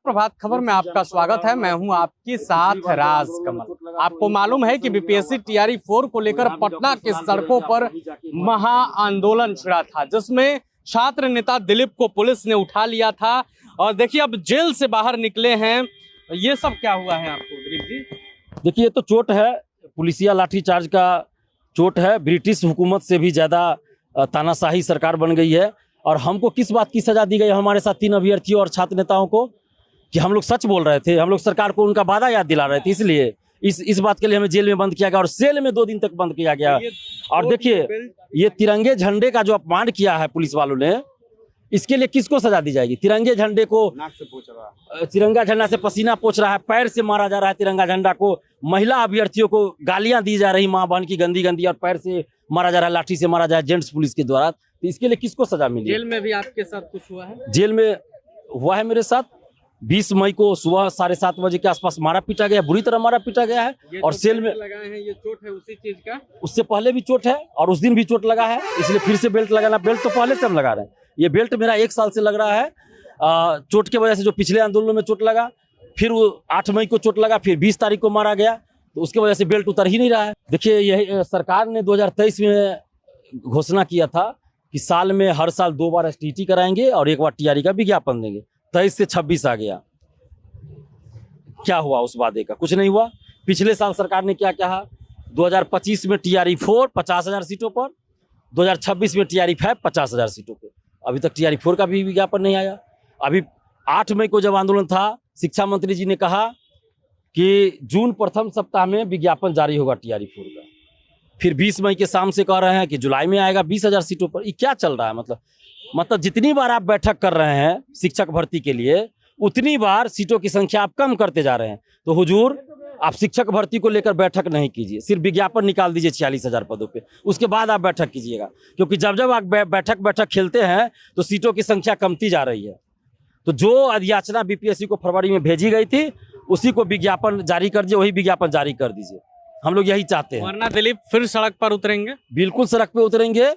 प्रभात खबर में आपका स्वागत है। मैं हूं आपके साथ राज कमल। आपको मालूम है कि बीपीएससी टीआरई 4 को लेकर पटना के सड़कों पर महा आंदोलन छिड़ा था, जिसमें छात्र नेता दिलीप को पुलिस ने उठा लिया था। और देखिए अब जेल से बाहर निकले हैं। ये सब क्या हुआ है आपको दिलीप जी? देखिए, ये तो चोट है, पुलिसिया लाठीचार्ज का चोट है। ब्रिटिश हुकूमत से भी ज्यादा तानाशाही सरकार बन गई है। और हमको किस बात की सजा दी गई? हमारे साथ 3 अभ्यर्थियों और छात्र नेताओं को कि हम लोग सच बोल रहे थे, हम लोग सरकार को उनका वादा याद दिला रहे थे, इसलिए इस बात के लिए हमें जेल में बंद किया गया और सेल में 2 दिन तक बंद किया गया। और देखिए, ये तिरंगे झंडे का जो अपमान किया है पुलिस वालों ने, इसके लिए किसको सजा दी जाएगी? तिरंगे झंडे को नाक से पोंछ रहा है, तिरंगा झंडा से पसीना पोंछ रहा है, पैर से मारा जा रहा है तिरंगा झंडा को, महिला अभ्यर्थियों को गालियां दी जा रही माँ बहन की गंदी गंदी, और पैर से मारा जा रहा है, लाठी से मारा जा रहा है जेंट्स पुलिस के द्वारा। तो इसके लिए किसको सजा मिली? जेल में भी आपके साथ कुछ हुआ है? जेल में हुआ है मेरे साथ। 20 मई को सुबह 7:30 बजे के आसपास मारा पीटा गया, बुरी तरह मारा पीटा गया है। और सेल में लगाए हैं, ये चोट है उसी चीज का? उससे पहले भी चोट है और उस दिन भी चोट लगा है, इसलिए फिर से बेल्ट लगाना। बेल्ट तो पहले से हम लगा रहे हैं, ये बेल्ट मेरा 1 साल से लग रहा है। चोट की वजह से जो पिछले आंदोलनों में चोट लगा, फिर वो 8 मई को चोट लगा, फिर 20 तारीख को मारा गया, तो उसकी वजह से बेल्ट उतर ही नहीं रहा है। देखिए, यही सरकार ने 2023 में घोषणा किया था कि साल में हर साल 2 बार एसटीटी कराएंगे और 1 बार टीआरई का विज्ञापन देंगे। 23 से 26 आ गया, क्या हुआ उस वादे का? कुछ नहीं हुआ। पिछले साल सरकार ने क्या कहा? 2025 में टीआरई 4 50,000 सीटों पर, 2026 में टीआरई 5 50,000 सीटों पर। अभी तक टीआरई 4 का भी विज्ञापन नहीं आया। अभी 8 मई को जब आंदोलन था, शिक्षा मंत्री जी ने कहा कि जून प्रथम सप्ताह में विज्ञापन जारी होगा टीआरई 4 का। फिर 20 मई के शाम से कह रहे हैं कि जुलाई में आएगा 20,000 सीटों पर। ये क्या चल रहा है? मतलब जितनी बार आप बैठक कर रहे हैं शिक्षक भर्ती के लिए, उतनी बार सीटों की संख्या आप कम करते जा रहे हैं। तो हुजूर, आप शिक्षक भर्ती को लेकर बैठक नहीं कीजिए, सिर्फ विज्ञापन निकाल दीजिए 46,000 पदों पे, उसके बाद आप बैठक कीजिएगा। क्योंकि जब जब आप बैठक खेलते हैं तो सीटों की संख्या कमती जा रही है। तो जो अधियाचना बीपीएससी को फरवरी में भेजी गई थी, उसी को विज्ञापन जारी कर दीजिए, वही विज्ञापन जारी कर दीजिए। हम लोग यही चाहते हैं। वरना दिलीप फिर सड़क पर उतरेंगे? बिल्कुल सड़क पे उतरेंगे।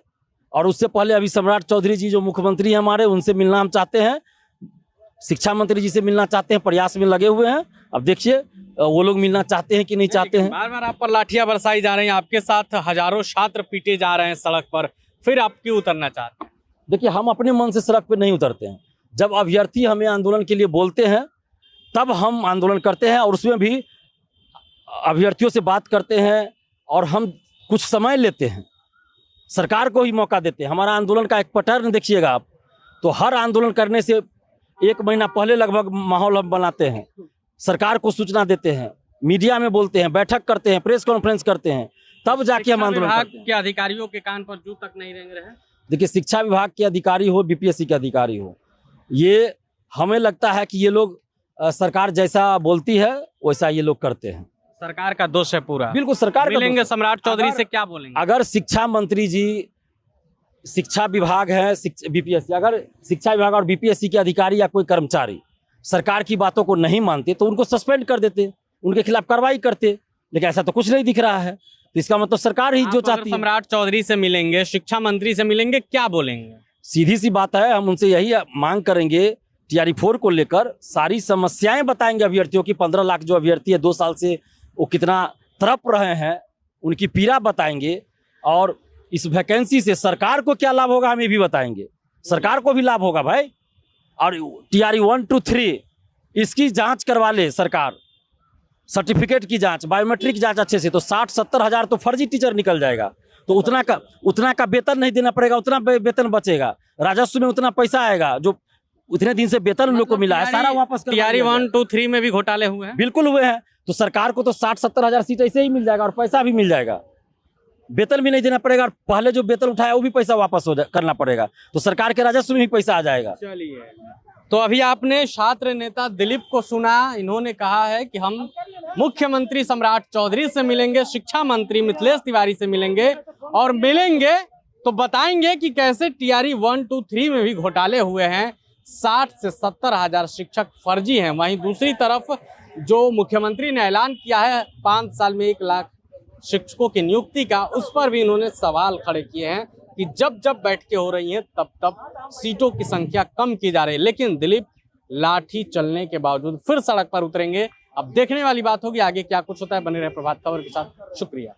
और उससे पहले अभी सम्राट चौधरी जी जो मुख्यमंत्री हैं हमारे, उनसे मिलना हम चाहते हैं, शिक्षा मंत्री जी से मिलना चाहते हैं, प्रयास में लगे हुए हैं। अब देखिए वो लोग मिलना चाहते हैं कि नहीं चाहते हैं। बार बार आप पर लाठियां बरसाई जा रही हैं, आपके साथ हजारों छात्र पीटे जा रहे हैं सड़क पर, फिर आप क्यों उतरना चाहते हैं? देखिए, हम अपने मन से सड़क पे नहीं उतरते हैं। जब अभ्यर्थी हमें आंदोलन के लिए बोलते हैं तब हम आंदोलन करते हैं, और उसमें भी अभ्यर्थियों से बात करते हैं और हम कुछ समय लेते हैं, सरकार को ही मौका देते हैं। हमारा आंदोलन का एक पैटर्न देखिएगा आप, तो हर आंदोलन करने से 1 महीना पहले लगभग माहौल हम बनाते हैं, सरकार को सूचना देते हैं, मीडिया में बोलते हैं, बैठक करते हैं, प्रेस कॉन्फ्रेंस करते हैं, तब जाके हम आंदोलन करते हैं। के अधिकारियों के कान पर जू तक नहीं रेंग रहे? देखिए, शिक्षा विभाग के अधिकारी हो, बीपीएससी के अधिकारी हो, ये हमें लगता है कि ये लोग सरकार जैसा बोलती है वैसा ये लोग करते हैं। सरकार का दोष है पूरा? बिल्कुल सरकार का मिलेंगे सम्राट चौधरी से क्या बोलेंगे? अगर शिक्षा मंत्री जी, शिक्षा विभाग है, बीपीएससी, अगर शिक्षा विभाग और बीपीएससी के अधिकारी या कोई कर्मचारी सरकार की बातों को नहीं मानते तो उनको सस्पेंड कर देते, उनके खिलाफ कार्रवाई करते। लेकिन ऐसा तो कुछ नहीं दिख रहा है, तो इसका मतलब सरकार ही जो चाहती है। सम्राट चौधरी से मिलेंगे, शिक्षा मंत्री से मिलेंगे, क्या बोलेंगे? सीधी सी बात है, हम उनसे यही मांग करेंगे, टीआरई 4 को लेकर सारी समस्याएं बताएंगे अभ्यर्थियों की। 15 लाख जो अभ्यर्थी है 2 साल से वो कितना तड़प रहे हैं, उनकी पीड़ा बताएंगे, और इस वैकेंसी से सरकार को क्या लाभ होगा हमें भी बताएंगे। सरकार को भी लाभ होगा भाई। और टीआरई 1 to 3 इसकी जांच करवा ले सरकार, सर्टिफिकेट की जांच, बायोमेट्रिक जांच अच्छे से, तो 60-70 हज़ार तो फर्जी टीचर निकल जाएगा। तो उतना का वेतन नहीं देना पड़ेगा, उतना वेतन बचेगा, राजस्व में उतना पैसा आएगा, जो उतने दिन से वेतन उन लोग को मिला है सारा वापस कर। टीआरई 1 to 3 में भी घोटाले हुए हैं? बिल्कुल हुए हैं। तो सरकार को तो 60-70 हज़ार सीट ऐसे ही मिल जाएगा और पैसा भी मिल जाएगा, वेतन भी नहीं देना पड़ेगा, और पहले जो वेतन उठाया वो भी पैसा वापस करना पड़ेगा, तो सरकार के राजस्व में भी पैसा आ जाएगा। चलिए, तो अभी आपने छात्र नेता दिलीप को सुना। इन्होंने कहा है कि हम मुख्यमंत्री सम्राट चौधरी से मिलेंगे, शिक्षा मंत्री मिथिलेश तिवारी से मिलेंगे, और मिलेंगे तो बताएंगे कि कैसे टीआरई 1 to 3 में भी घोटाले हुए हैं। 60 से 70 हज़ार शिक्षक फर्जी हैं। वहीं दूसरी तरफ जो मुख्यमंत्री ने ऐलान किया है 5 साल में 1 लाख शिक्षकों की नियुक्ति का, उस पर भी इन्होंने सवाल खड़े किए हैं कि जब जब बैठकें हो रही हैं तब तब सीटों की संख्या कम की जा रही है। लेकिन दिलीप लाठी चलने के बावजूद फिर सड़क पर उतरेंगे। अब देखने वाली बात होगी आगे क्या कुछ होता है। बने रहे प्रभात खबर के साथ। शुक्रिया।